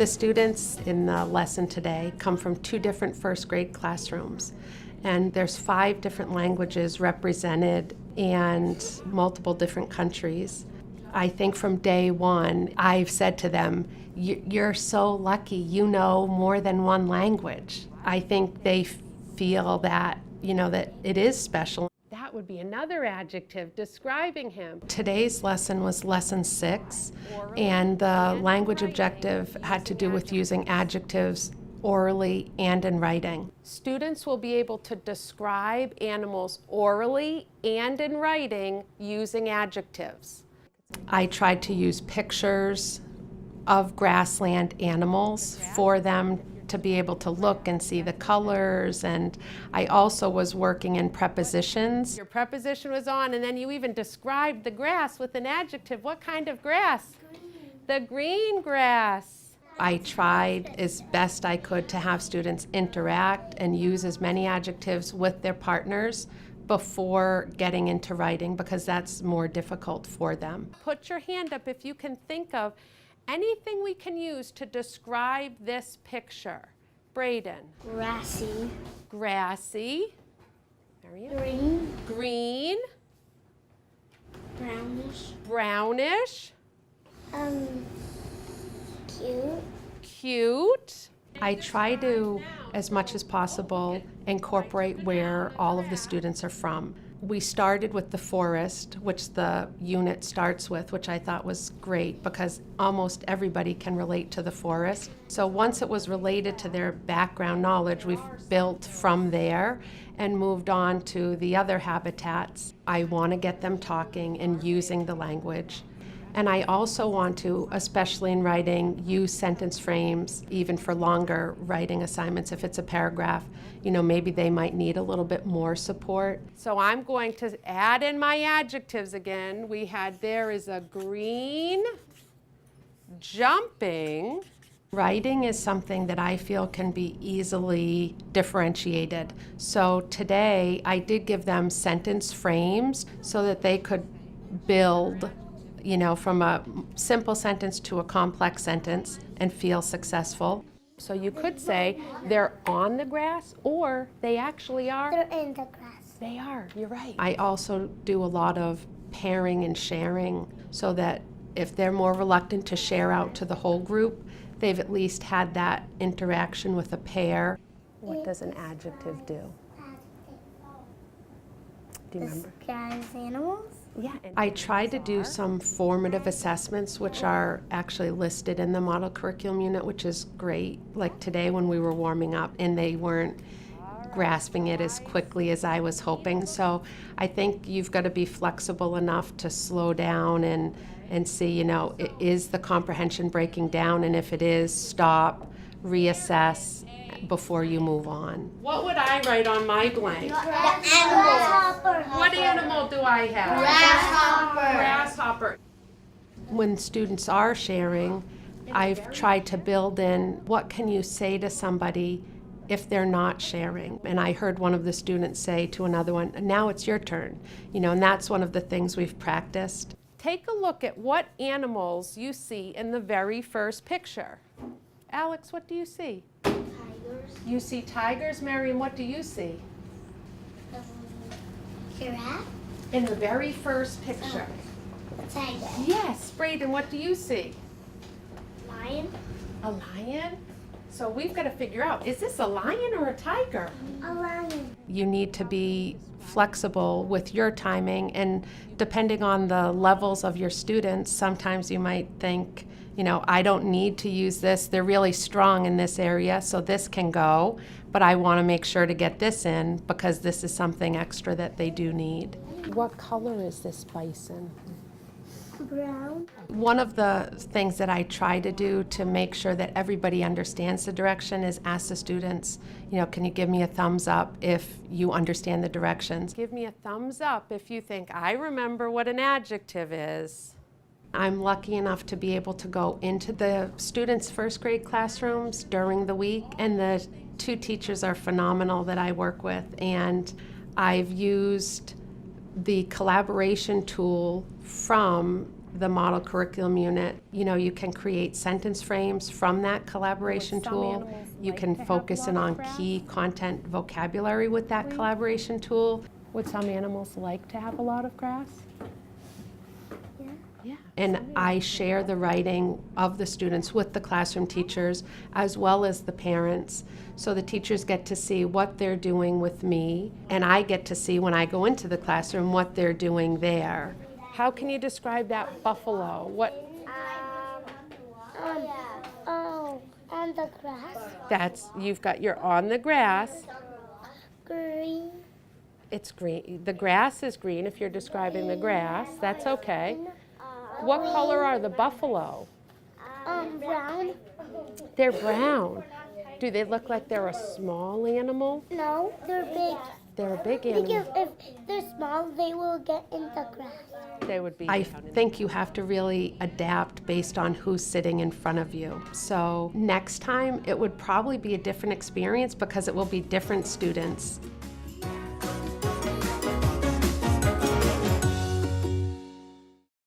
The students in the lesson today come from 2 different first grade classrooms, and there's 5 different languages represented and multiple different countries. I think from day one, I've said to them, you're so lucky you know more than one language. I think they feel that, that it is special. That would be another adjective describing him. Today's lesson was lesson 6, and the language objective had to do with using adjectives orally and in writing. Students will be able to describe animals orally and in writing using adjectives. I tried to use pictures of grassland animals for them to be able to look and see the colors, and I also was working in prepositions. Your preposition was on, and then you even described the grass with an adjective. What kind of grass? Green. The green grass. I tried as best I could to have students interact and use as many adjectives with their partners before getting into writing, because that's more difficult for them. Put your hand up if you can think of anything we can use to describe this picture. Braden. Grassy. Grassy. Mariam. Green. Green. Brownish. Brownish. Cute. Cute. I try to, as much as possible, incorporate where all of the students are from. We started with the forest, which the unit starts with, which I thought was great because almost everybody can relate to the forest. So once it was related to their background knowledge, we've built from there and moved on to the other habitats. I want to get them talking and using the language. And I also want to, especially in writing, use sentence frames even for longer writing assignments. If it's a paragraph, maybe they might need a little bit more support. So I'm going to add in my adjectives again. There is a green, jumping. Writing is something that I feel can be easily differentiated. So today I did give them sentence frames so that they could build from a simple sentence to a complex sentence and feel successful. So you could say they're on the grass, or they actually are. They're in the grass. They are, you're right. I also do a lot of pairing and sharing so that if they're more reluctant to share out to the whole group, they've at least had that interaction with a pair. What does an adjective do? Do you remember? Describes animals? Yeah. I tried to do some formative assessments, which are actually listed in the model curriculum unit, which is great. Like today when we were warming up, and they weren't grasping it as quickly as I was hoping. So I think you've got to be flexible enough to slow down and see, is the comprehension breaking down? And if it is, stop, reassess before you move on. What would I write on my blank? Grasshopper. What animal do I have? Grasshopper. Grasshopper. When students are sharing, I've tried to build in what can you say to somebody if they're not sharing. And I heard one of the students say to another one, now it's your turn. And that's one of the things we've practiced. Take a look at what animals you see in the very first picture. Alex, what do you see? Tigers. You see tigers. Mariam, what do you see? Giraffe. In the very first picture. A tiger. Yes. Braden, what do you see? Lion. A lion? So we've got to figure out, is this a lion or a tiger? A lion. You need to be flexible with your timing, and depending on the levels of your students, sometimes you might think, I don't need to use this. They're really strong in this area, so this can go, but I want to make sure to get this in because this is something extra that they do need. What color is this bison? Brown. One of the things that I try to do to make sure that everybody understands the direction is ask the students, can you give me a thumbs up if you understand the directions? Give me a thumbs up if you think, I remember what an adjective is. I'm lucky enough to be able to go into the students' first grade classrooms during the week, and the 2 teachers are phenomenal that I work with, and I've used the collaboration tool from the model curriculum unit, you can create sentence frames from that collaboration Would some tool. animals You like can to have focus a lot in of on grass? key content vocabulary with that collaboration tool. Would some animals like to have a lot of grass? Yeah. And I share the writing of the students with the classroom teachers as well as the parents. So the teachers get to see what they're doing with me, and I get to see when I go into the classroom what they're doing there. How can you describe that buffalo? What? On the grass. You're on the grass. Green. It's green. The grass is green if you're describing the grass. That's okay. What color are the buffalo? Brown. They're brown. Do they look like they're a small animal? No, they're big. They're a big Because animal. if they're small, they will get in the grass. They would be. I think you have to really adapt based on who's sitting in front of you. So next time, it would probably be a different experience because it will be different students.